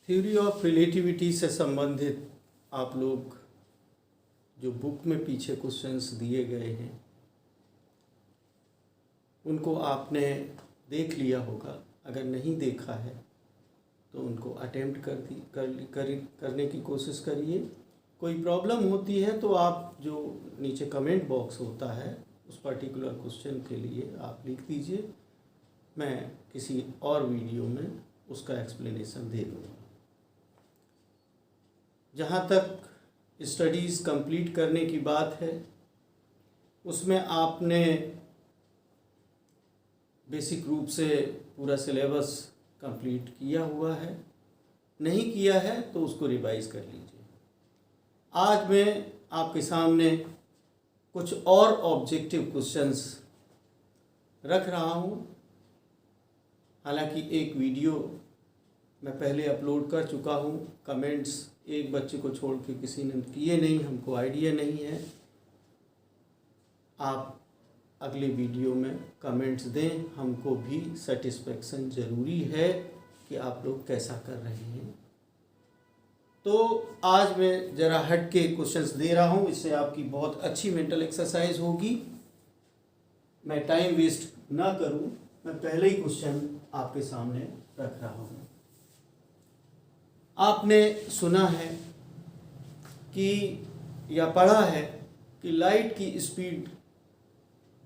Theory of relativity से संबंधित आप लोग जो बुक में पीछे क्वेश्चंस दिए गए हैं उनको आपने देख लिया होगा। अगर नहीं देखा है तो उनको अटेम्प्ट करने की कोशिश करिए। कोई प्रॉब्लम होती है तो आप जो नीचे कमेंट बॉक्स होता है उस पर्टिकुलर क्वेश्चन के लिए आप लिख दीजिए, मैं किसी और वीडियो में उसका एक्सप्लेनेशन दे दूँगा। जहाँ तक स्टडीज़ कंप्लीट करने की बात है उसमें आपने बेसिक रूप से पूरा सिलेबस कंप्लीट किया हुआ है, नहीं किया है तो उसको रिवाइज कर लीजिए। आज मैं आपके सामने कुछ और ऑब्जेक्टिव क्वेश्चंस रख रहा हूँ। हालांकि एक वीडियो मैं पहले अपलोड कर चुका हूँ, कमेंट्स एक बच्चे को छोड़ के किसी ने किए नहीं, हमको आइडिया नहीं है। आप अगले वीडियो में कमेंट्स दें, हमको भी सेटिस्फेक्शन ज़रूरी है कि आप लोग कैसा कर रहे हैं। तो आज मैं ज़रा हट के क्वेश्चंस दे रहा हूँ, इससे आपकी बहुत अच्छी मेंटल एक्सरसाइज होगी। मैं टाइम वेस्ट ना करूँ, मैं पहले ही क्वेश्चन आपके सामने रख रहा हूँ। आपने सुना है कि या पढ़ा है कि लाइट की स्पीड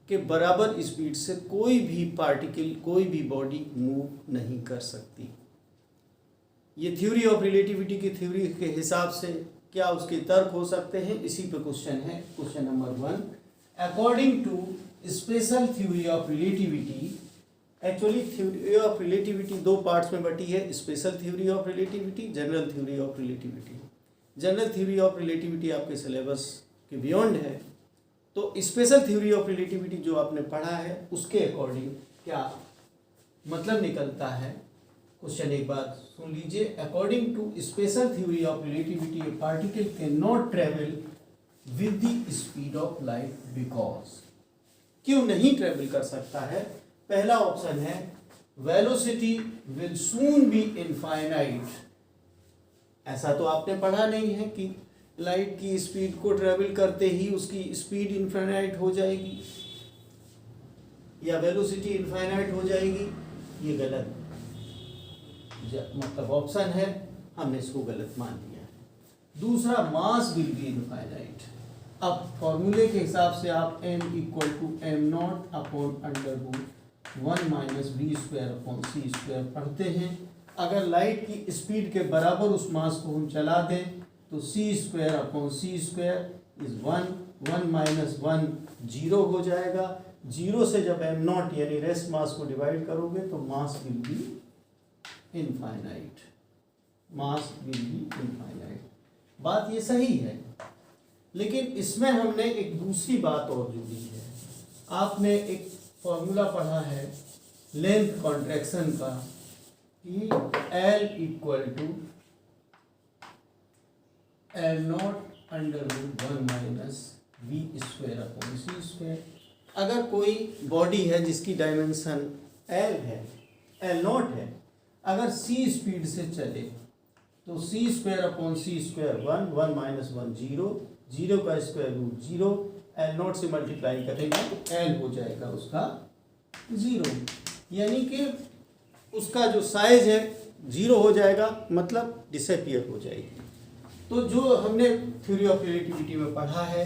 के बराबर स्पीड से कोई भी पार्टिकल, कोई भी बॉडी मूव नहीं कर सकती। ये थ्योरी ऑफ रिलेटिविटी की थ्योरी के हिसाब से क्या उसके तर्क हो सकते हैं, इसी पे क्वेश्चन है। Question number 1, according to special theory of relativity. Actually theory of relativity दो पार्ट्स में बटी है, special theory of relativity, general theory of relativity. General theory of relativity आपके सिलेबस के बियॉन्ड है, तो स्पेशल थ्योरी ऑफ रिलेटिविटी जो आपने पढ़ा है उसके अकॉर्डिंग क्या मतलब निकलता है। क्वेश्चन एक बार सुन लीजिए। According to special theory of relativity a particle can not travel with the speed of light because. क्यों नहीं ट्रेवल कर सकता है? पहला ऑप्शन है velocity will soon be infinite. ऐसा तो आपने पढ़ा नहीं है कि लाइट की स्पीड को ट्रेवल करते ही उसकी स्पीड इनफाइनाइट हो जाएगी या वेलोसिटी इनफाइनाइट हो जाएगी। ये गलत मतलब ऑप्शन है, हमने इसको गलत मान लिया है। दूसरा, मास विल बी इनफाइनाइट। अब फॉर्मूले के हिसाब से आप m equal to m0 upon under root 1 minus B square upon C square पढ़ते हैं। अगर लाइट की स्पीड के बराबर उस मास को हम चला दें तो C square upon C square is 1 minus 1 0 हो जाएगा। 0 से जब m0 यानी रेस्ट मास को डिवाइड करोगे तो mass will be infinite. Mass will be infinite. बात ये सही है, लेकिन इसमें हमने एक दूसरी बात और जोड़ी है। आपने एक फॉर्मूला पढ़ा है लेंथ कॉन्ट्रैक्शन का कि L equal to L0 under root 1 minus B square upon C square. अगर कोई बॉडी है जिसकी डायमेंशन L है, L0 है, अगर c स्पीड से चले तो c स्क्वायर अपॉन सी स्क्वायर 1 माइनस 1 0, 0 का स्क्वायर रूट 0, L0 से मल्टीप्लाई करेंगे तो L हो जाएगा उसका 0, यानी कि उसका जो साइज है 0 हो जाएगा, मतलब डिसअपियर हो जाएगी। तो जो हमने थ्योरी ऑफ रिलेटिविटी में पढ़ा है,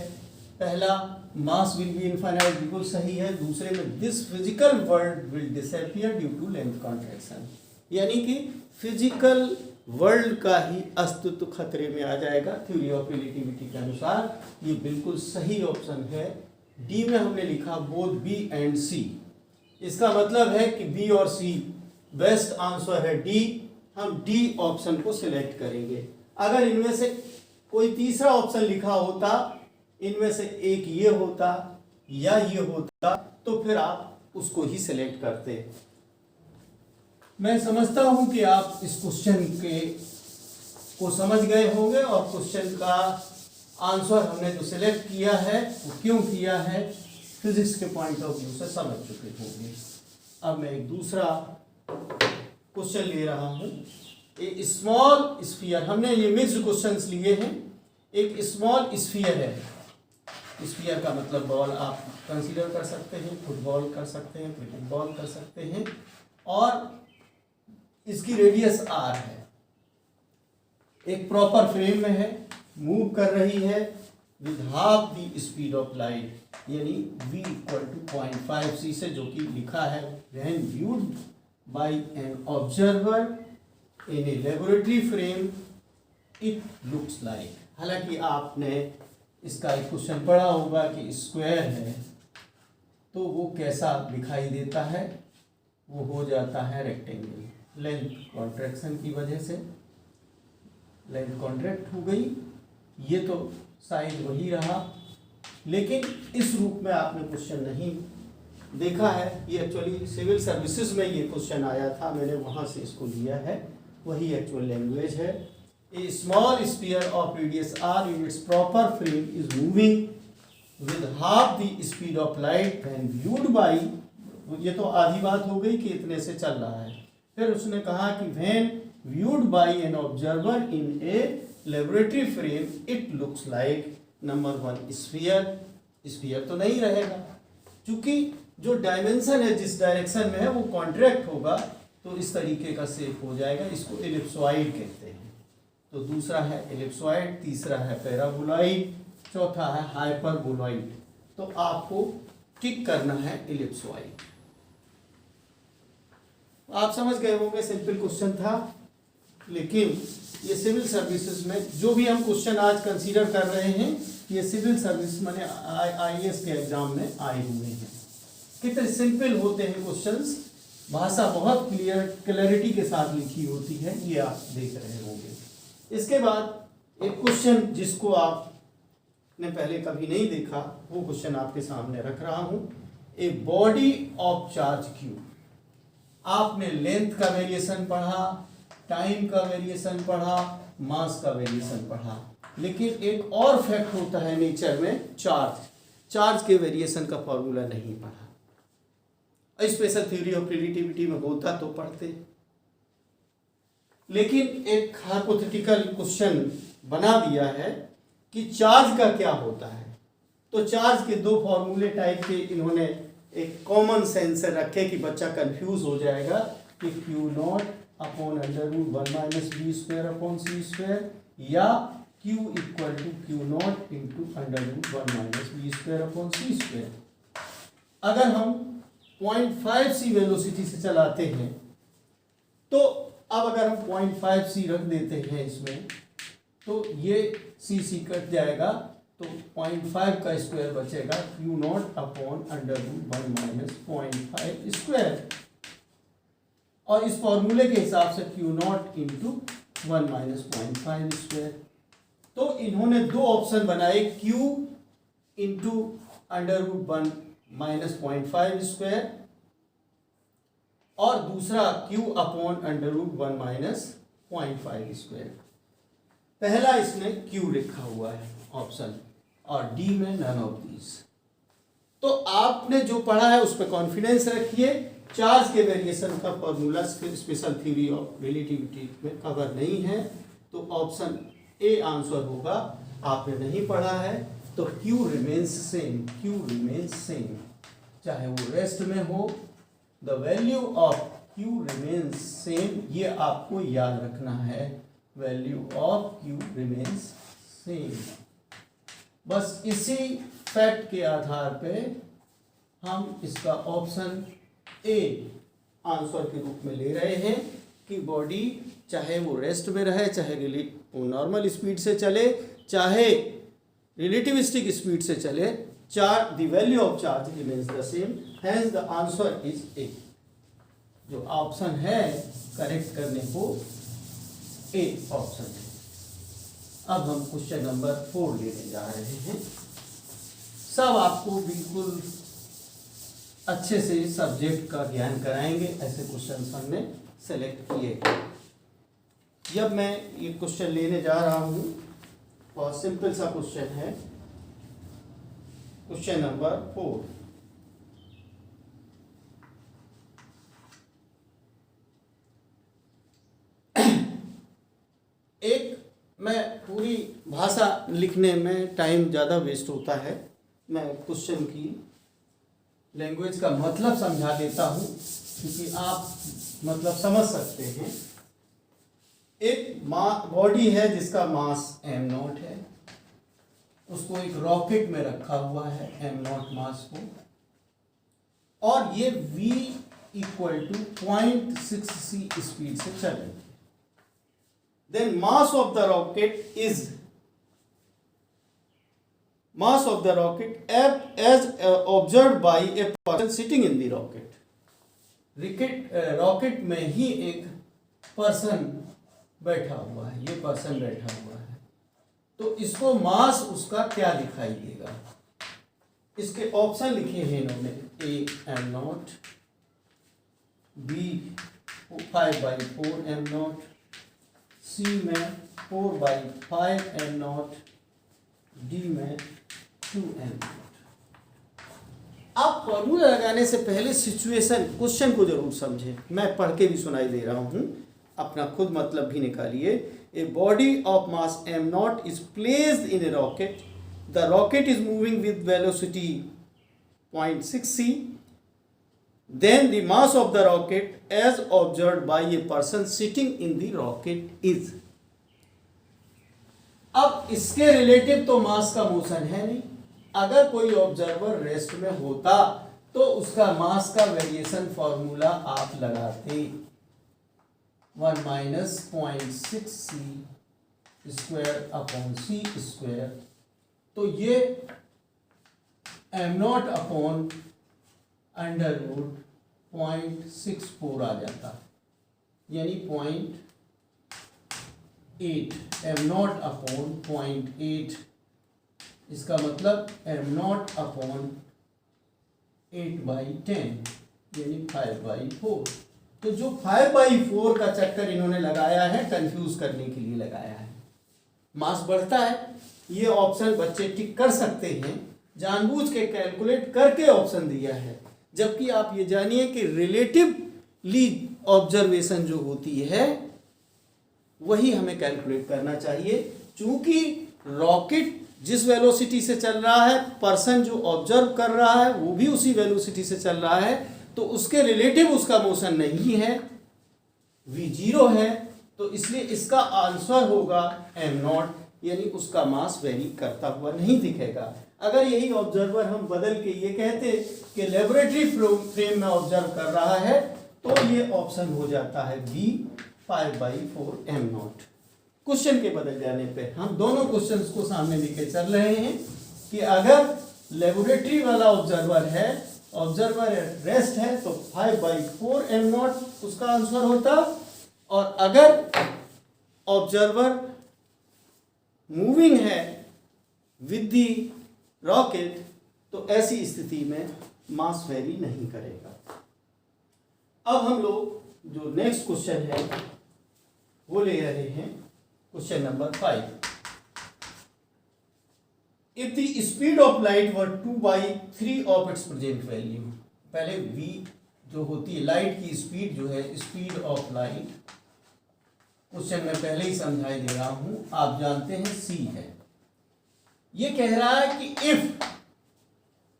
पहला मास विल बी इनफाइनाइट बिल्कुल सही है। दूसरे में this physical world will disappear due to length contraction, यानी कि फिजिकल वर्ल्ड का ही अस्तित्व खतरे में आ जाएगा थ्योरी ऑफ रिलेटिविटी के अनुसार। ये बिल्कुल सही ऑप्शन है। डी में हमने लिखा बोथ बी एंड सी, इसका मतलब है कि बी और सी बेस्ट आंसर है डी। हम डी ऑप्शन को सिलेक्ट करेंगे। अगर इनमें से कोई तीसरा ऑप्शन लिखा होता, इनमें से एक ये होता या ये होता, तो फिर आप उसको ही सिलेक्ट करते। मैं समझता हूं कि आप इस क्वेश्चन को समझ गए होंगे और क्वेश्चन का आंसर हमने जो सिलेक्ट किया है वो क्यों किया है फिजिक्स के पॉइंट ऑफ व्यू से समझ चुके होंगे। अब मैं एक दूसरा क्वेश्चन ले रहा हूं ए स्मॉल स्फीयर, हमने ये मिक्स्ड क्वेश्चंस लिए हैं। एक स्मॉल स्फीयर है, स्फीयर का मतलब बॉल आप कंसीडर कर सकते हैं, फुटबॉल कर सकते हैं, क्रिकेट बॉल कर सकते हैं, और इसकी रेडियस r है, एक प्रॉपर फ्रेम में है, मूव कर रही है with half the speed of light, यानी v इक्वल टू 0.5 c से, जो कि लिखा है when viewed by an observer in a laboratory frame it looks like. हालांकि आपने इसका एक क्वेश्चन पढ़ा होगा कि स्क्वायर है तो वो कैसा दिखाई देता है, वो हो जाता है रेक्टेंगल। लेंथ कॉन्ट्रैक्शन की वजह से लेंथ कॉन्ट्रैक्ट हो गई, ये तो साइज वही रहा, लेकिन इस रूप में आपने क्वेश्चन नहीं देखा है। ये एक्चुअली सिविल सर्विसेज में ये क्वेश्चन आया था, मैंने वहाँ से इसको लिया है, वही एक्चुअल लैंग्वेज है। A small sphere of radius r in its proper frame is moving with half the speed of light when viewed by, ये तो आधी बात हो गई कि इतने से चल रहा है। फिर उसने कहा कि when viewed by an observer in a laboratory frame it looks like number 1 sphere. Sphere तो नहीं रहेगा, क्योंकि जो डायमेंशन है जिस डायरेक्शन में है वो कॉन्ट्रैक्ट होगा, तो इस तरीके का शेप हो जाएगा, इसको एलिप्सॉइड कहते हैं। तो दूसरा है एलिप्सॉइड, तीसरा है पैराबोलॉइड, चौथा है हाइपरबोलॉइड। तो आपको टिक करना है एलिप्सॉइड। आप समझ गए होंगे, सिंपल क्वेश्चन था, लेकिन ये सिविल सर्विसेज में जो भी हम क्वेश्चन आज कंसीडर कर रहे हैं, ये सिविल सर्विस माने IAS के एग्जाम में आए हुए हैं। कितने सिंपल होते हैं क्वेश्चंस, भाषा बहुत क्लैरिटी के साथ लिखी होती है, ये आप देख रहे होंगे। इसके बाद एक क्वेश्चन जिसको आपने पहले कभी नहीं देखा, वो क्वेश्चन आपके सामने रख रहा हूं। A body of charge Q, आपने लेंथ का वेरिएशन पढ़ा, टाइम का वेरिएशन पढ़ा, मास का वेरिएशन पढ़ा, लेकिन एक और फैक्ट होता है नेचर में, चार्ज के वेरिएशन का फॉर्मूला नहीं पढ़ा। स्पेशल थ्योरी ऑफ रिलेटिविटी में होता तो पढ़ते, लेकिन एक हाइपोथेटिकल क्वेश्चन बना दिया है कि चार्ज का क्या होता है। तो चार्ज के दो फॉर्मूले टाइप के इन्होंने एक कॉमन सेंस से रखे कि बच्चा कंफ्यूज हो जाएगा कि Q0 upon √1 minus B square upon सी स्क्वायर, या Q equal to Q0 into √1 minus B square upon C square. अगर हम 0.5c वेलोसिटी से चलाते हैं, तो अब अगर हम 0.5c रख देते हैं इसमें, तो ये c कट जाएगा, तो 0.5 का स्क्वायर बचेगा, Q0 अपॉन √1 माइनस 0.5 स्क्वायर। और इस फॉर्मूले के हिसाब से Q0 इंटू 1 माइनस 0.5 स्क्वायर। तो इन्होंने दो ऑप्शन बनाए, Q इंटू √1 माइनस 0.5 स्क्वायर, और दूसरा Q अपॉन √1 माइनस 0.5 स्क्वायर। पहला इसमें Q लिखा हुआ है ऑप्शन, और डी में नन ऑफ दीज। तो आपने जो पढ़ा है उस पर कॉन्फिडेंस रखिए। चार्ज के वेरिएशन का formula special theory of relativity में कवर नहीं है, तो ऑप्शन ए आंसर होगा। आपने नहीं पढ़ा है तो Q remains same, Q remains same, चाहे वो रेस्ट में हो, the value of Q remains same, ये आपको याद रखना है, value of Q remains same. बस इसी फैक्ट के आधार पे हम इसका ऑप्शन ए आंसर के रूप में ले रहे हैं कि बॉडी चाहे वो रेस्ट में रहे, चाहे नॉर्मल स्पीड से चले, चाहे रिलेटिविस्टिक स्पीड से चले, the value of charge remains the same, hence the answer is A. जो ऑप्शन है करेक्ट करने को ए ऑप्शन है। अब हम क्वेश्चन नंबर 4 लेने जा रहे हैं। सब आपको बिल्कुल अच्छे से सब्जेक्ट का ज्ञान कराएंगे, ऐसे क्वेश्चन हमने सेलेक्ट किए। जब मैं ये क्वेश्चन लेने जा रहा हूँ, बहुत सिंपल सा क्वेश्चन है, क्वेश्चन नंबर 4। एक मैं पूरी भाषा लिखने में टाइम ज़्यादा वेस्ट होता है, मैं क्वेश्चन की लैंग्वेज का मतलब समझा देता हूँ क्योंकि आप मतलब समझ सकते हैं। एक बॉडी है जिसका मास m0 है, उसको एक रॉकेट में रखा हुआ है m0 मास को, और ये v equal to 0.6c speed से चल रही है। Then mass of the rocket as observed by a person sitting in the rocket. Rocket में ही एक पर्सन बैठा हुआ है, ये पर्सन बैठा हुआ है, तो इसको मास उसका क्या दिखाई देगा। इसके ऑप्शन लिखे हैं इन्होंने, ए m0, बी 5/4 m0, सी में 4/5 m0, डी में 2 m0। आप फॉर्मूला लगाने से पहले सिचुएशन क्वेश्चन को जरूर समझें। मैं पढ़ के भी सुनाई दे रहा हूं, अपना खुद मतलब भी निकालिए। A body of mass m0 is placed in A rocket, the rocket is moving with velocity 0.6c, then the mass of the rocket as observed by a person sitting in the rocket is। अब इसके relative तो मास का motion है नहीं, अगर कोई observer rest में होता तो उसका मास का वेरिएशन फॉर्मूला आप लगाते 1 minus 0.6c square upon c square, तो ये m0 अपॉन अंडर रूट 0.64 आ जाता, यानी 0.8 m0 अपॉन 0.8, इसका मतलब m0 अपॉन 8/10 यानी 5/4। तो जो 5/4 का चक्कर इन्होंने लगाया है कंफ्यूज करने के लिए लगाया है। मास बढ़ता है, ये ऑप्शन बच्चे टिक कर सकते हैं, जानबूझ के कैलकुलेट करके ऑप्शन दिया है, जबकि आप ये जानिए कि रिलेटिवली ऑब्जर्वेशन जो होती है वही हमें कैलकुलेट करना चाहिए। चूंकि रॉकेट जिस वेलोसिटी से चल रहा है, पर्सन जो ऑब्जर्व कर रहा है वो भी उसी वेलोसिटी से चल रहा है, तो उसके रिलेटिव उसका मोशन नहीं है, v0 है, तो इसलिए इसका आंसर होगा m0, यानी उसका मास वेरी करता हुआ नहीं दिखेगा। अगर यही ऑब्जर्वर हम बदल के ये कहते कि लेबोरेटरी फ्रेम में ऑब्जर्व कर रहा है, तो ये ऑप्शन हो जाता है बी 5/4 m0। क्वेश्चन के बदल जाने पे हम दोनों क्वेश्चंस को सामने लेके चल रहे हैं कि अगर लेबोरेटरी वाला ऑब्जर्वर है, ऑब्जर्वर रेस्ट है, तो 5/4 m0 उसका आंसर होता, और अगर ऑब्जर्वर मूविंग है विद दी रॉकेट तो ऐसी स्थिति में मास वेरी नहीं करेगा। अब हम लोग जो नेक्स्ट क्वेश्चन है वो ले रहे हैं, question number 5। If the speed of light were 2/3 of its present value, पहले v जो होती है लाइट की स्पीड जो है, स्पीड ऑफ लाइट, क्वेश्चन में पहले ही समझाई दे रहा हूं, आप जानते हैं c है। ये कह रहा है कि if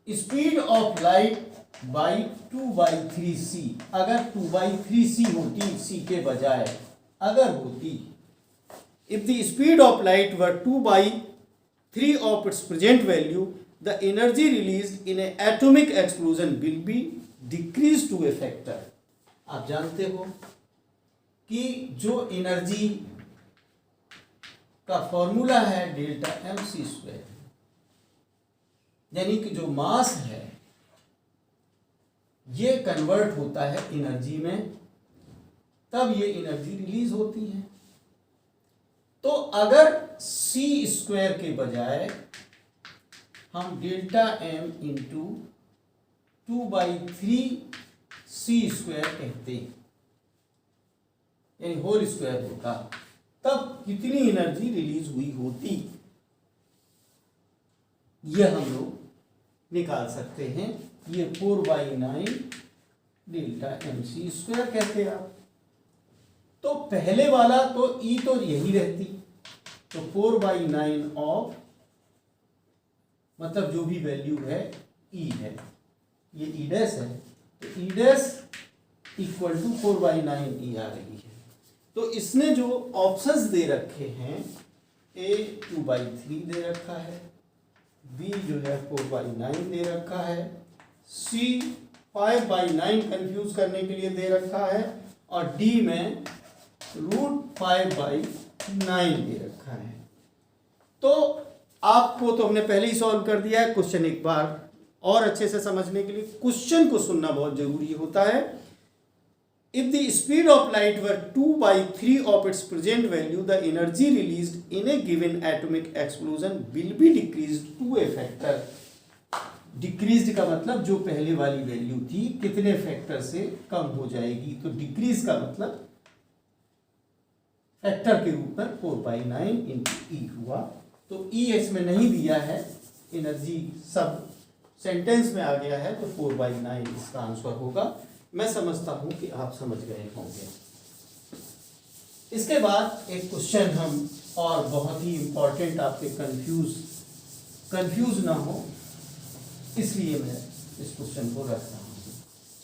speed of light by 2/3c, अगर 2/3c होती, c के बजाय अगर होती, if the speed of light were 2/3 of its present value, the energy released in a atomic explosion will be decrease to a factor. आप जानते हो कि जो एनर्जी का फॉर्मूला है डेल्टा mc², यानी कि जो मास है ये कन्वर्ट होता है एनर्जी में, तब ये एनर्जी रिलीज होती है। तो अगर c² के बजाय हम डेल्टा m इंटू 2/3c² कहते, यानी होल स्क्वायर होता, तब कितनी एनर्जी रिलीज हुई होती, यह हम लोग निकाल सकते हैं। ये 4/9 डेल्टा mc² कहते हैं आप। तो पहले वाला तो ई तो यही रहती, तो 4/9 ऑफ, मतलब जो भी वैल्यू है ई है, ये ई डैश है, तो ई डैश इक्वल टू 4/9 ई आ रही है। तो इसने जो ऑप्शंस दे रखे हैं, ए 2/3 दे रखा है, बी जो है 4/9 दे रखा है, सी 5/9 कंफ्यूज करने के लिए दे रखा है, और डी में √5/9 दे रखा है। तो आपको तो हमने पहले ही सॉल्व कर दिया है। क्वेश्चन एक बार और अच्छे से समझने के लिए क्वेश्चन को सुनना बहुत जरूरी होता है। If the speed of light were 2/3 of its present value, the energy released in a given atomic explosion will be decreased to a factor. Decreased का मतलब जो पहले वाली वैल्यू थी कितने फैक्टर से कम हो जाएगी, तो डिक्रीज का मतलब फैक्टर के रूप में 4/9 इंटू ई हुआ। तो ई इसमें नहीं दिया है, एनर्जी सब सेंटेंस में आ गया है, तो 4/9 इसका आंसर होगा। मैं समझता हूं कि आप समझ गए होंगे। इसके बाद एक क्वेश्चन हम और बहुत ही इंपॉर्टेंट, आपके कंफ्यूज ना हो इसलिए मैं इस क्वेश्चन को रख रहा हूं।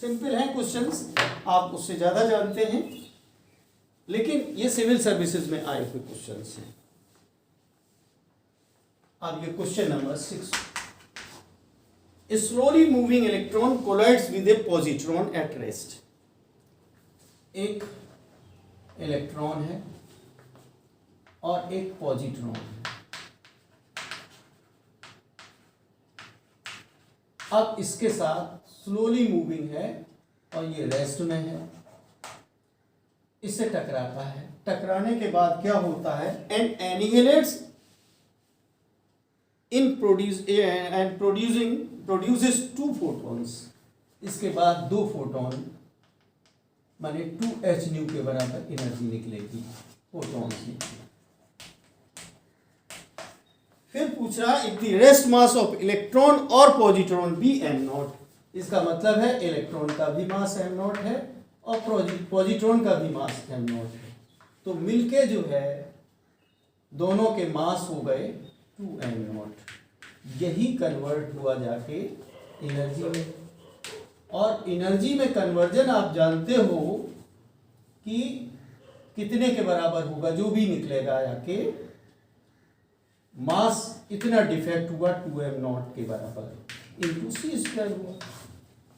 सिंपल है क्वेश्चंस, आप उससे ज्यादा जानते हैं, लेकिन ये सिविल सर्विसेज में आए हुए क्वेश्चंस हैं। अब ये question number 6, slowly moving electron collides with a positron at rest. एक इलेक्ट्रॉन है और एक पॉजिट्रॉन है। अब इसके साथ स्लोली मूविंग है और ये रेस्ट में है, इससे टकराता है। टकराने के बाद क्या होता है, एंड एनिहिलेट्स इन प्रोड्यूसेस 2 photons। इसके बाद 2 फोटोन माने 2h न्यू के बराबर एनर्जी निकलेगी, फोटॉन्स निकलेगी। फिर पूछ रहा if the rest mass of electron और पॉजिट्रॉन बी m0। इसका मतलब है इलेक्ट्रॉन का भी मास m0 है और पॉजिट्रॉन का भी मास m0 है। तो मिलके जो है दोनों के मास हो गए 2m0। यही कन्वर्ट हुआ जाके एनर्जी में, और एनर्जी में कन्वर्जन आप जानते हो कि कितने के बराबर होगा, जो भी निकलेगा जाके मास इतना डिफेक्ट हुआ 2m0 के बराबर इंटू c² हुआ।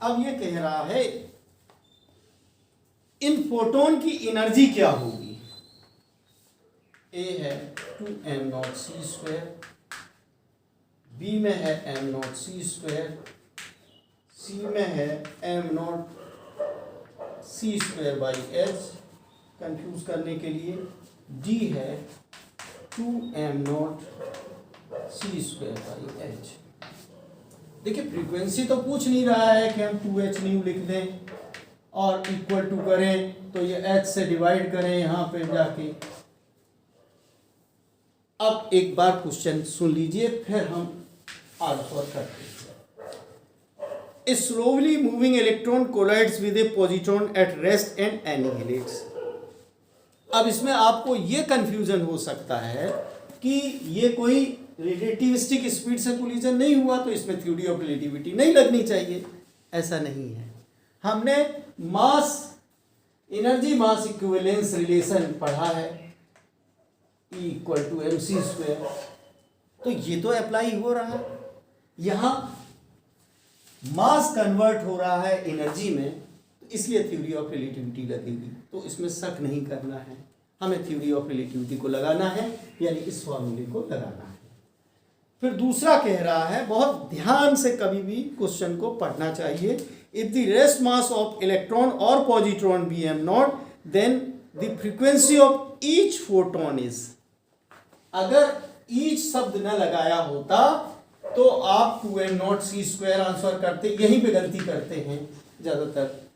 अब ये कह रहा है इन फोटोन की एनर्जी क्या होगी। ए है 2m0c², बी में है m0c², सी में है m0c²/h कंफ्यूज करने के लिए, डी है 2m0c²/h। देखिए फ्रीक्वेंसी तो पूछ नहीं रहा है कि हम 2h न्यू लिख दें और इक्वल टू करें तो ये h से डिवाइड करें यहाँ पे जाके। अब एक बार क्वेश्चन सुन लीजिए, फिर हम आंसर करते हैं। A slowly moving electron collides with a positron at rest and annihilates। अब इसमें आपको ये कंफ्यूजन हो सकता है कि ये कोई रिलेटिविस्टिक स्पीड से कोलिजन नहीं हुआ तो इसमें थ्योरी ऑफ रिलेटिविटी नहीं लगनी चाहिए। ऐसा नहीं है। हमने मास एनर्जी मास इक्विवेलेंस रिलेशन पढ़ा है, E = mc², तो ये तो अप्लाई हो रहा है। यहाँ मास कन्वर्ट हो रहा है एनर्जी में, तो इसलिए थ्योरी ऑफ रिलेटिविटी लगेगी। तो इसमें शक नहीं करना है, हमें थ्योरी ऑफ रिलेटिविटी को लगाना है, यानी इस फॉर्मूले को लगाना है। फिर दूसरा कह रहा है, बहुत ध्यान से कभी भी क्वेश्चन को पढ़ना चाहिए। If the rest mass of electron और positron be m0, then the frequency of each photon is. अगर ईच शब्द न लगाया होता तो आप 2m0c² आंसर करते। यहीं पे गलती करते हैं ज़्यादातर,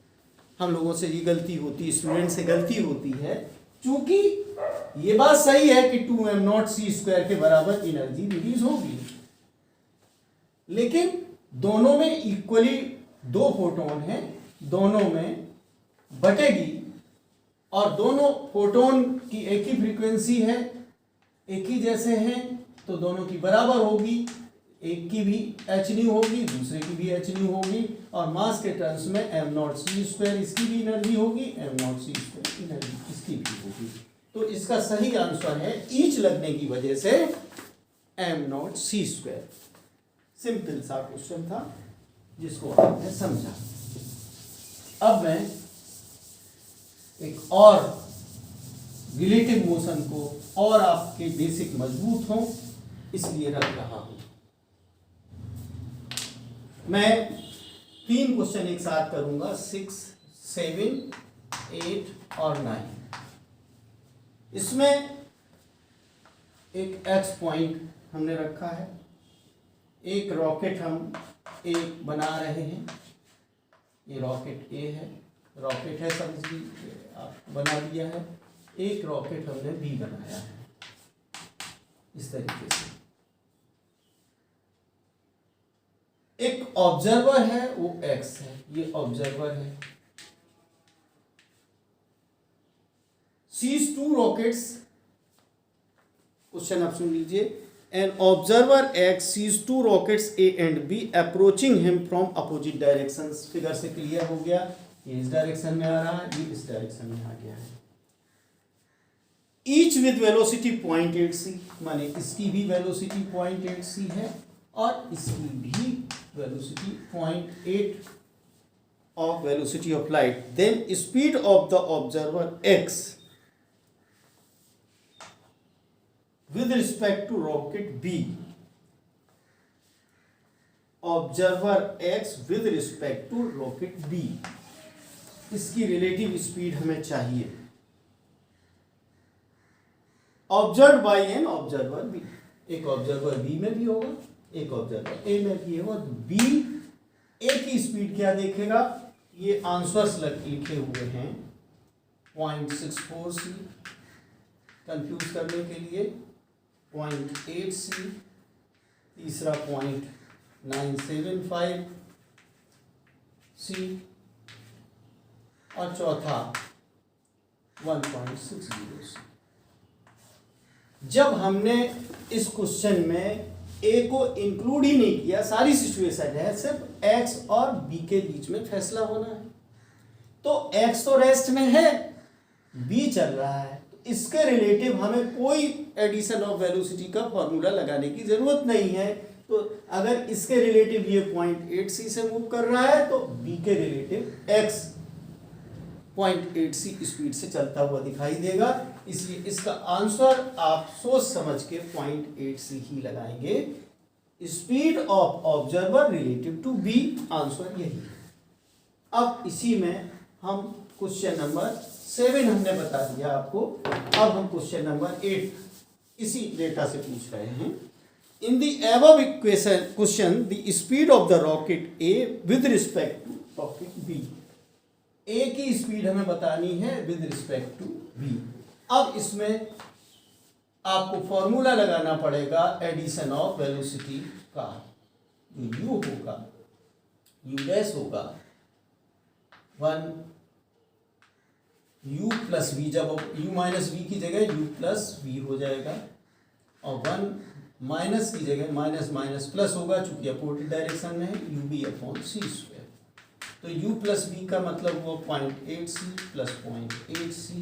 हम लोगों से ये गलती होती, स्टूडेंट से गलती होती है। चूंकि ये बात सही है कि 2m0c² के बराबर एनर्जी रिलीज होगी, लेकिन दोनों में इक्वली 2 फोटोन हैं, दोनों में बटेगी और दोनों फोटोन की एक ही फ्रीक्वेंसी है, एक ही जैसे हैं, तो दोनों की बराबर होगी, एक की भी एच न्यू होगी, दूसरे की भी एच न्यू होगी, और मास के टर्म्स में एम नॉट सी स्क्वायर इसकी भी एनर्जी होगी, M not C square energy इसकी भी होगी। तो इसका सही आंसर है ईच लगने की वजह से m not C square. Simple सा क्वेश्चन था जिसको आपने समझा। अब मैं एक और रिलेटिव मोशन को और आपके बेसिक मजबूत हों इसलिए रख रहा हूं। मैं 3 क्वेश्चन एक साथ करूंगा, 6, 7, 8 और 9। इसमें एक एक्स पॉइंट हमने रखा है, एक रॉकेट हम एक बना रहे हैं, ये रॉकेट ए है, रॉकेट है समझ लीजिए, आप बना दिया है। एक रॉकेट हमने बी बनाया है इस तरीके से। एक ऑब्जर्वर है वो एक्स है, ये ऑब्जर्वर है। सीज 2 रॉकेट्स, क्वेश्चन आप सुन लीजिए। An observer X sees 2 rockets A and B approaching him from opposite directions. Figure से क्लियर हो गया, ये इस डायरेक्शन में आ रहा है, ये इस डायरेक्शन में आ गया है। ईच विद वेलोसिटी 0.8c, माने इसकी भी वेलोसिटी 0.8c है और इसकी भी velocity 0.8 of velocity of light. Then speed of the observer x with respect to rocket b. Observer x with respect to rocket b. इसकी रिलेटिव स्पीड हमें चाहिए। Observe by an observer B, एक observer B में भी होगा, एक observer ए में भी होगा। बी ए की स्पीड क्या देखेगा, ये आंसर्स लिखे हुए हैं 0.64c, कंफ्यूज करने के लिए 0.8c, तीसरा 0.975c और चौथा 1.60c। जब हमने इस क्वेश्चन में ए को इंक्लूड ही नहीं किया, सारी सिचुएशन है, सिर्फ एक्स और बी के बीच में फैसला होना है, तो एक्स तो रेस्ट में है, बी चल रहा है, तो इसके रिलेटिव हमें कोई एडिशन ऑफ वेलोसिटी का फॉर्मूला लगाने की जरूरत नहीं है। तो अगर इसके रिलेटिव ये 0.8c से मूव कर रहा है तो बी के रिलेटिव एक्स 0.8c स्पीड से चलता हुआ दिखाई देगा, इसलिए इसका आंसर आप सोच समझ के 0.8c ही लगाएंगे। Speed of observer relative to B, answer यही है। अब इसी में हम क्वेश्चन नंबर 7 हमने बता दिया आपको, अब हम क्वेश्चन नंबर 8 इसी डेटा से पूछ रहे हैं। In the above question the speed of the rocket A with respect to rocket B, A की स्पीड हमें बतानी है विद रिस्पेक्ट टू बी। अब इसमें आपको फॉर्मूला लगाना पड़ेगा एडिशन ऑफ वेलोसिटी का, जो यू होगा, यू डैश होगा 1 u प्लस वी, जब u माइनस वी की जगह u प्लस वी हो जाएगा, और 1 माइनस की जगह माइनस माइनस प्लस होगा, चूंकि अपोजिट डायरेक्शन में है, यू बी अपॉन सी स्क्वायर। तो u प्लस v का मतलब हुआ 0.8c plus 0.8c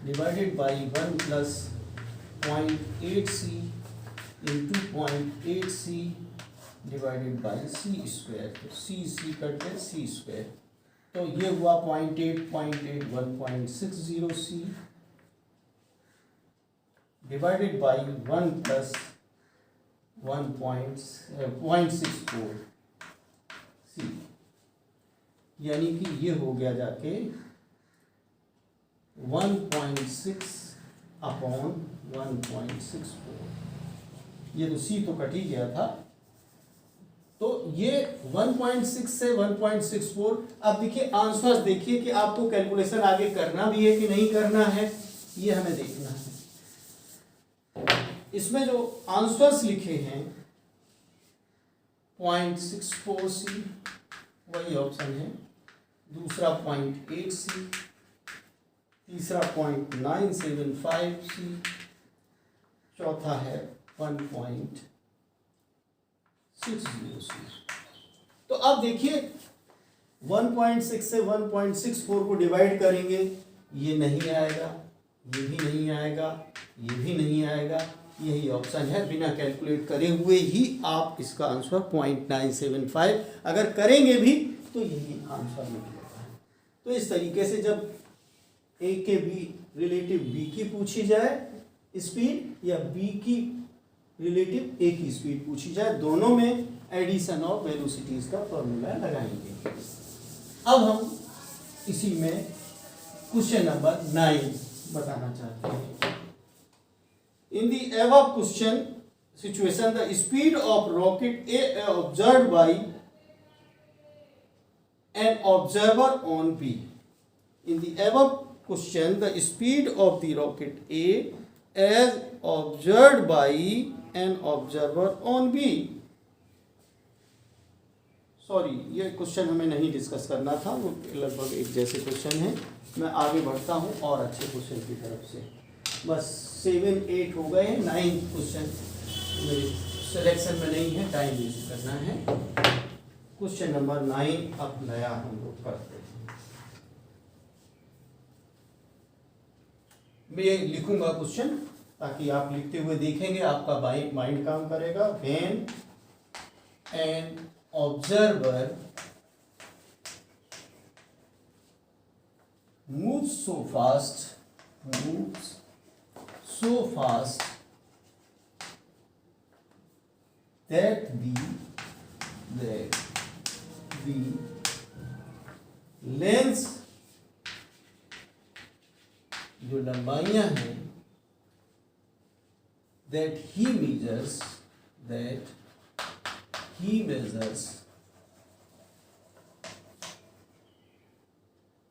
divided by 1 plus 0.8c into 0.8c divided by c square. तो सी कट गए सी स्क्वायर, तो ये हुआ 0.8 1.60c divided by 1 plus 1.64c, यानी कि ये हो गया जाके 1.6 अपॉन 1.64। ये तो सी तो कट ही गया था, तो ये 1.6 से 1.64। अब देखिए आंसर्स, देखिए कि आपको कैलकुलेशन आगे करना भी है कि नहीं करना है, ये हमें देखना है। इसमें जो आंसर्स लिखे हैं 0.64c वही ऑप्शन है, दूसरा 0.8c, तीसरा 0.975 सी, चौथा है 1.60 सी। तो अब देखिए 1.6 से 1.64 को डिवाइड करेंगे, ये नहीं आएगा, ये भी नहीं आएगा, ये भी नहीं आएगा, यही ऑप्शन है। बिना कैलकुलेट करे हुए ही आप इसका आंसर 0.975 अगर करेंगे भी तो यही आंसर निकलेगा। तो इस तरीके से जब ए के बी रिलेटिव बी की पूछी जाए स्पीड या बी की रिलेटिव ए की स्पीड पूछी जाए, दोनों में एडिशन ऑफ वेलोसिटीज का फॉर्मूला लगाएंगे। अब हम इसी में क्वेश्चन नंबर 9 बताना चाहते हैं। In the above question situation, the speed of rocket A observed by an observer on B. In the above question, the speed of the rocket A as observed by an observer on B. Sorry, ये question हमें नहीं discuss करना था, वो लगभग एक जैसे question है। मैं आगे बढ़ता हूँ और अच्छे क्वेश्चन की तरफ से। बस 7, 8 हो गए हैं, 9 क्वेश्चन मेरे सिलेक्शन में नहीं है, टाइम वेस्ट करना है। क्वेश्चन नंबर 9 अब नया हम लोग करते हैं। मैं लिखूंगा क्वेश्चन ताकि आप लिखते हुए देखेंगे, आपका माइंड काम करेगा। When an observer moves so fast that the lengths, जो लंबाइयां हैं, that he measures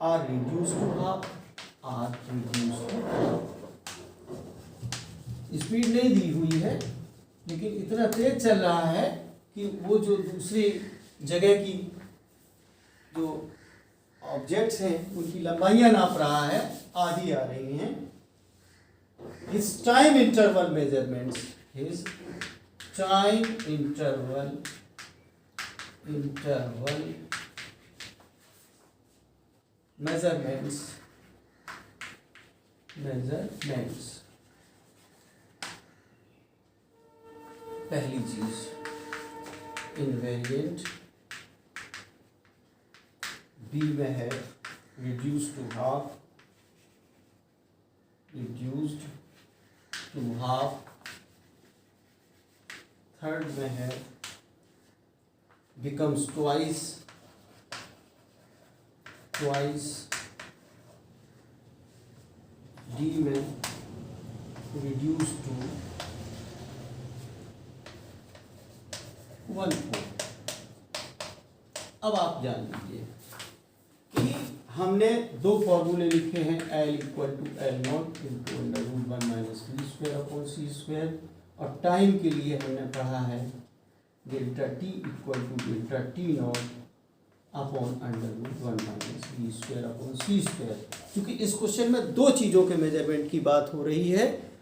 are reduced to half। Speed नहीं दी हुई है, लेकिन इतना तेज चल रहा है कि वो जो दूसरी जगह की जो ऑब्जेक्ट्स हैं उनकी लंबाइयां नाप रहा है, आधी आ रही हैं। His time interval measurements पहली चीज इनवेरिएंट, बी में है reduced to half, थर्ड में है becomes twice, डी में reduced to 1/4। अब आप जान लीजिए कि हमने दो फॉर्मूले लिखे हैं, L = L0 × √1 - v²/c², और टाइम के लिए हमने पढ़ा है delta T = delta t0 upon √1 - v²/c²। क्योंकि इस क्वेश्चन में दो चीज़ों के मेजरमेंट की बात हो रही है,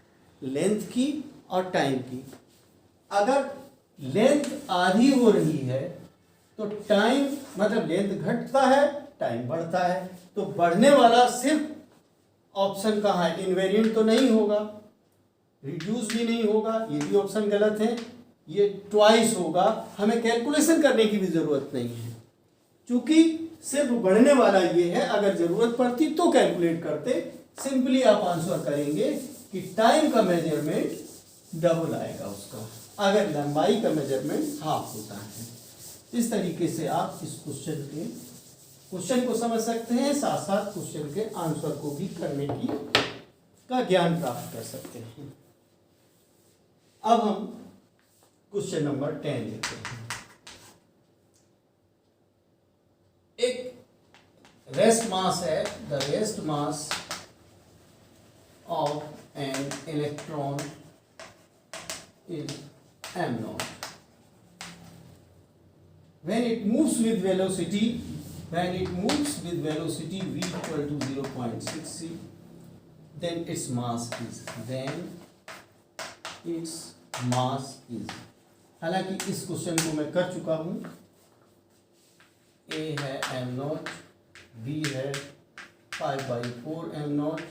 लेंथ की और टाइम की। अगर लेंथ आधी हो रही है तो टाइम, मतलब लेंथ घटता है, टाइम बढ़ता है। तो बढ़ने वाला सिर्फ ऑप्शन कहाँ है, इनवेरिएंट तो नहीं होगा, रिड्यूस भी नहीं होगा, ये भी ऑप्शन गलत है, ये ट्वाइस होगा। हमें कैलकुलेशन करने की भी जरूरत नहीं है, क्योंकि सिर्फ बढ़ने वाला ये है। अगर जरूरत पड़ती तो कैलकुलेट करते, सिंपली आप आंसर करेंगे कि टाइम का मेजरमेंट डबल आएगा उसका, अगर लंबाई का मेजरमेंट हाफ होता है। इस तरीके से आप इस क्वेश्चन को समझ सकते हैं, साथ साथ क्वेश्चन के आंसर को भी करने का ज्ञान प्राप्त कर सकते हैं। अब हम क्वेश्चन नंबर 10 लेते हैं। एक रेस्ट मास है, the rest mass of an electron is m0 when it moves with velocity v = 0.6 c, then its mass is, then its mass is। हालांकि इस क्वेश्चन को मैं कर चुका हूँ। ए है m नॉट, बी है 5/4 m नॉट,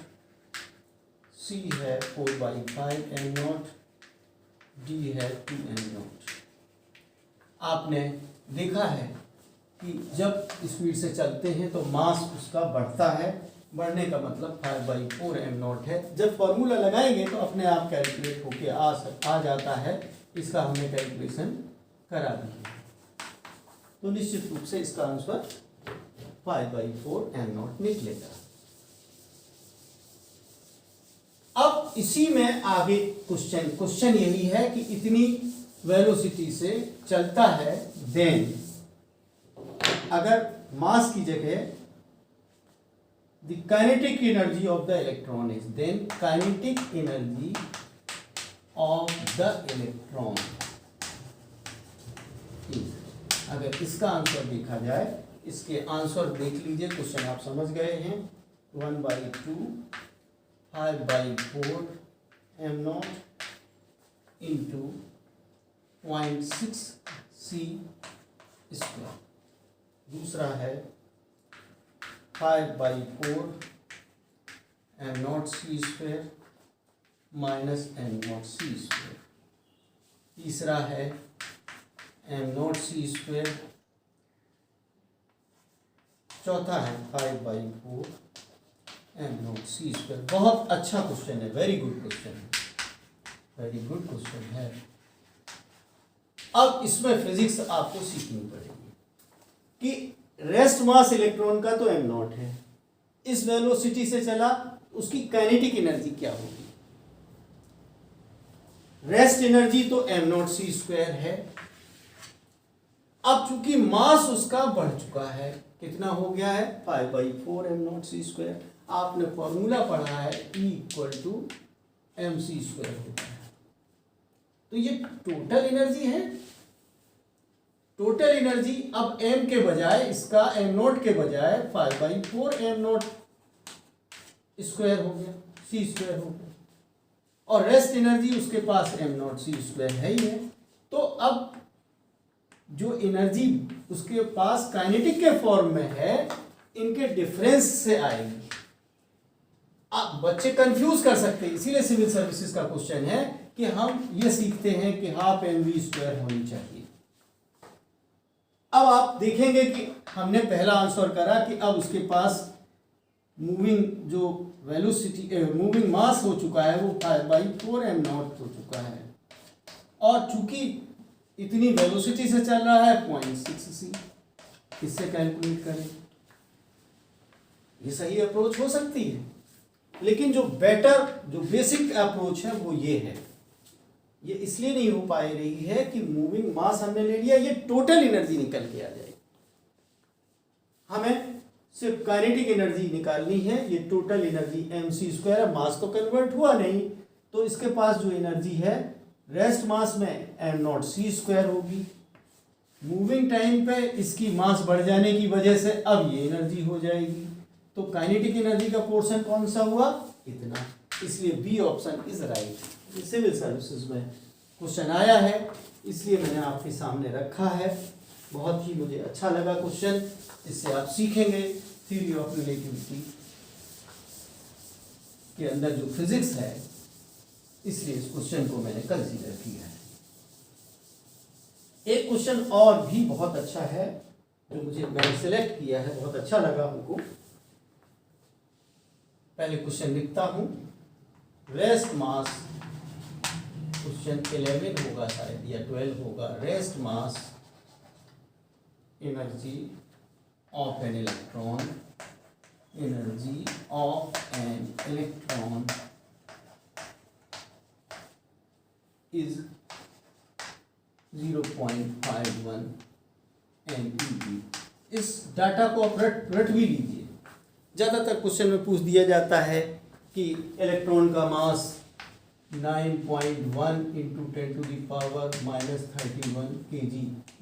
सी है 4/5 m नॉट, डी है 2 m नॉट। आपने देखा है कि जब स्पीड से चलते हैं तो मास उसका बढ़ता है, बढ़ने का मतलब 5/4 m नॉट है। जब फॉर्मूला लगाएंगे तो अपने आप कैलकुलेट होके आ जाता है। इसका हमने कैलकुलेशन करा दी है, तो निश्चित रूप से इसका आंसर 5/4 m नॉट निकलेगा। अब इसी में आगे क्वेश्चन यही है कि इतनी वेलोसिटी से चलता है, देन अगर मास की जगह the kinetic energy of the electron is, then kinetic energy of the electron is. अगर इसका आंसर देखा जाए, इसके आंसर देख लीजिए, क्वेश्चन आप समझ गए हैं। 1/2 5/4 m not into 0.6 c square. दूसरा है 5/4 m not c square minus m not c square. तीसरा है m नॉट c स्क्वायर। चौथा है 5/4 m नॉट c स्क्वायर। बहुत अच्छा क्वेश्चन है, वेरी गुड क्वेश्चन है, वेरी गुड क्वेश्चन है। अब इसमें फिजिक्स आपको सीखनी पड़ेगी कि रेस्ट मास इलेक्ट्रॉन का तो m नॉट है, इस वेलोसिटी से चला, उसकी काइनेटिक एनर्जी क्या होगी। रेस्ट एनर्जी तो m नॉट c स्क्वायर है। अब चूंकि मास उसका बढ़ चुका है, कितना हो गया है 5/4 m नॉट c स्क्वायर। आपने फॉर्मूला पढ़ा है E = mc स्क्वायर होता है। तो ये टोटल एनर्जी है। टोटल एनर्जी अब m के बजाय, इसका m नॉट के बजाय 5/4 m नॉट स्क्वायर हो गया, c स्क्वायर हो गया, और रेस्ट एनर्जी उसके पास m नॉट c स्क्वायर है ही है। तो अब जो एनर्जी उसके पास काइनेटिक के फॉर्म में है, इनके डिफरेंस से आएगी। आप बच्चे कंफ्यूज कर सकते हैं, इसीलिए सिविल सर्विसेज का क्वेश्चन है कि हम ये सीखते हैं कि हाफ mv स्क्वायर होनी चाहिए। अब आप देखेंगे कि हमने पहला आंसर करा कि अब उसके पास मूविंग जो वेलोसिटी मूविंग मास हो चुका है वो 5/4 m नॉट हो चुका है, और चूंकि इतनी वेलोसिटी से चल रहा है 0.6 c। इससे कैलकुलेट करें, ये सही अप्रोच हो सकती है, लेकिन जो बेटर, जो बेसिक अप्रोच है वो ये है। ये इसलिए नहीं हो पा रही है कि मूविंग मास हमने ले लिया, ये टोटल एनर्जी निकल के आ जाएगी। हमें सिर्फ काइनेटिक एनर्जी निकालनी है। ये टोटल एनर्जी mc स्क्वायर है, मास तो कन्वर्ट हुआ नहीं, तो इसके पास जो एनर्जी है रेस्ट मास में m नॉट c स्क्वायर होगी। मूविंग टाइम पे इसकी मास बढ़ जाने की वजह से अब ये एनर्जी हो जाएगी। तो काइनेटिक एनर्जी का पोर्शन कौन सा हुआ, इतना। इसलिए B option is right. Civil services में क्वेश्चन आया है, इसलिए मैंने आपके सामने रखा है। बहुत ही मुझे अच्छा लगा क्वेश्चन, इससे आप सीखेंगे थ्योरी ऑफ रिलेटिविटी के अंदर जो फिजिक्स है, इसलिए इस क्वेश्चन को मैंने कंसीडर किया है। एक क्वेश्चन और भी बहुत अच्छा है जो मैंने सिलेक्ट किया है, बहुत अच्छा लगा हमको। पहले क्वेश्चन लिखता हूं। रेस्ट मास, क्वेश्चन 11 होगा शायद या 12 होगा। Rest mass energy of an electron, energy of an electron is 0.51 MeV। इस डाटा को आप रट भी लीजिए। ज़्यादातर क्वेश्चन में पूछ दिया जाता है कि इलेक्ट्रॉन का मास 9.1 × 10⁻³ kg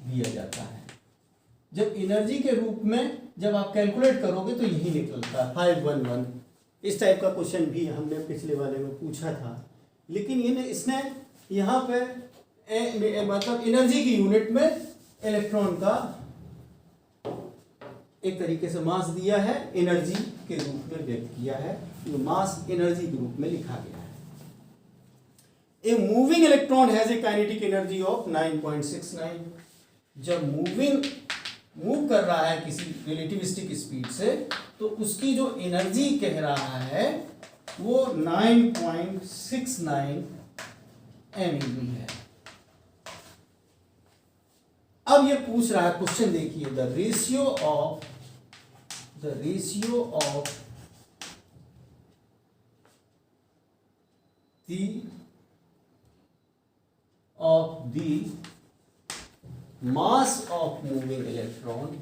दिया जाता है। जब एनर्जी के रूप में जब आप कैलकुलेट करोगे तो यही निकलता है 511 इस टाइप का क्वेश्चन भी हमने पिछले वाले में पूछा था, लेकिन इसने यहाँ पे मतलब एनर्जी की यूनिट में इलेक्ट्रॉन का एक तरीके से मास दिया है, एनर्जी के रूप में व्यक्त किया है, तो मास एनर्जी के रूप में लिखा गया है। A moving electron has a kinetic energy of 9.69। जब मूव कर रहा है किसी रिलेटिविस्टिक स्पीड से, तो उसकी जो एनर्जी कह रहा है वो 9.69 MeV है। अब ये पूछ रहा है, क्वेश्चन देखिए, the ratio of the mass of moving electron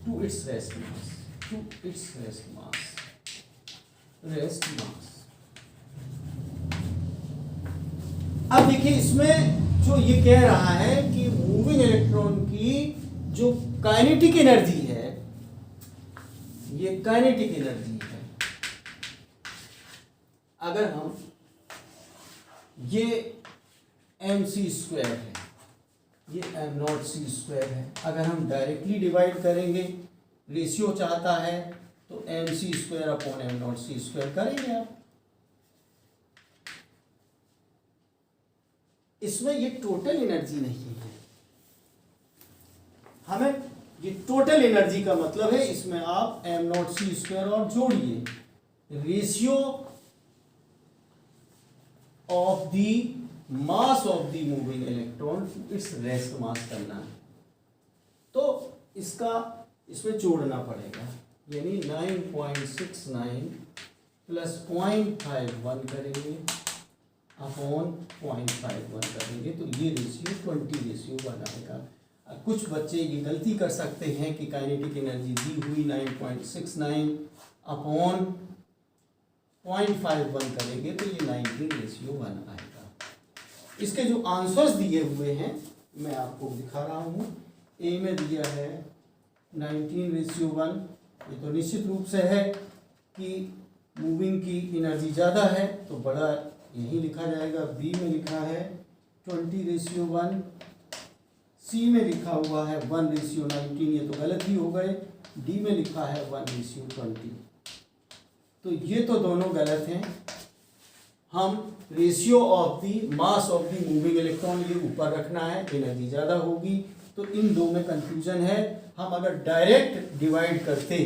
to its rest mass अब देखिए, इसमें जो ये कह रहा है कि मूविंग इलेक्ट्रॉन की जो काइनेटिक एनर्जी है, ये काइनेटिक एनर्जी है। अगर हम ये mc² है, ये m0c² है, अगर हम डायरेक्टली डिवाइड करेंगे, रेशियो चाहता है तो mc² अपॉन m0c² करेंगे आप। इसमें ये टोटल एनर्जी नहीं है, हमें ये टोटल एनर्जी का मतलब है, इसमें आप m0c² और जोड़िए, ratio of the mass of the moving electron to its rest mass करना है, तो इसमें जोड़ना पड़ेगा, यानी 9.69 प्लस 0.51 करेंगे अपॉन 0.51 करेंगे, तो ये रेशियो 20:1 आएगा। कुछ बच्चे ये गलती कर सकते हैं कि काइनेटिक एनर्जी दी हुई 9.69 अपॉन 0.51 करेंगे तो ये 19:1 आएगा। इसके जो आंसर्स दिए हुए हैं मैं आपको दिखा रहा हूँ। ए में दिया है 19:1, ये तो निश्चित रूप से है कि मूविंग की एनर्जी ज़्यादा है तो बड़ा यही लिखा जाएगा। बी में लिखा है 20:1, सी में लिखा हुआ है 1:19, ये तो गलत ही हो गए। डी में लिखा है 1:20, तो ये तो दोनों गलत हैं। हम ratio of the mass of the moving electron ये ऊपर रखना है, एनर्जी ज़्यादा होगी, तो इन दो में कंफ्यूजन है। हम अगर डायरेक्ट डिवाइड करते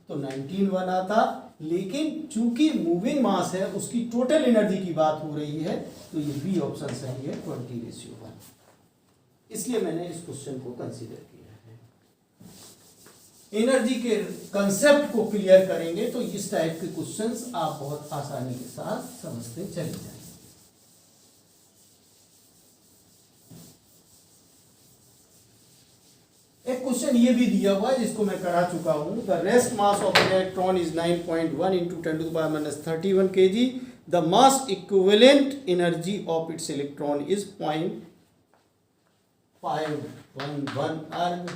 तो 19:1 आता, लेकिन चूंकि मूविंग मास है उसकी टोटल एनर्जी की बात हो रही है, तो ये बी ऑप्शन सही है 20:1, इसलिए मैंने इस क्वेश्चन को कंसीडर किया है। एनर्जी के कंसेप्ट को क्लियर करेंगे तो इस टाइप के क्वेश्चंस आप बहुत आसानी के साथ समझते चले जाएंगे। एक क्वेश्चन ये भी दिया हुआ है जिसको मैं करा चुका हूं। The rest mass of electron is 9.1 × 10⁻³ kg। The mass equivalent energy of its electron is 0.511 अर्ग।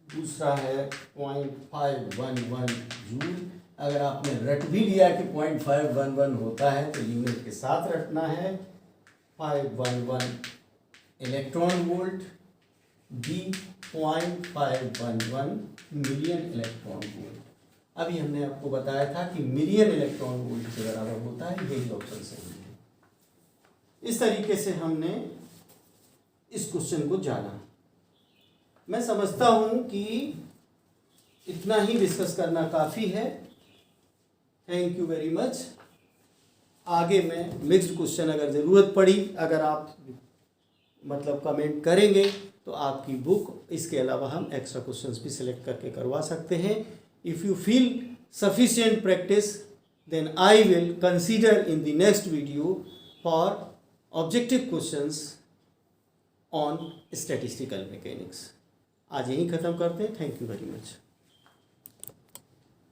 दूसरा है 0.511 जूल। अगर आपने रट भी लिया कि 0.511 होता है तो यूनिट के साथ रटना है। 511 electron volt. D 0.511 million electron volt. अभी हमने आपको बताया था कि मिलियन इलेक्ट्रॉन वोल्ट के बराबर होता है, यही ऑप्शन सही है। इस तरीके से हमने इस क्वेश्चन को जाना। मैं समझता हूं कि इतना ही डिस्कस करना काफ़ी है। Thank you very much. आगे मैं मिक्स्ड क्वेश्चन अगर ज़रूरत पड़ी, अगर आप मतलब कमेंट करेंगे तो आपकी बुक, इसके अलावा हम एक्स्ट्रा क्वेश्चंस भी सिलेक्ट करके करवा सकते हैं। If you feel sufficient practice, then I will consider in the next video for objective questions on statistical mechanics. आज यहीं ख़त्म करते हैं। Thank you very much.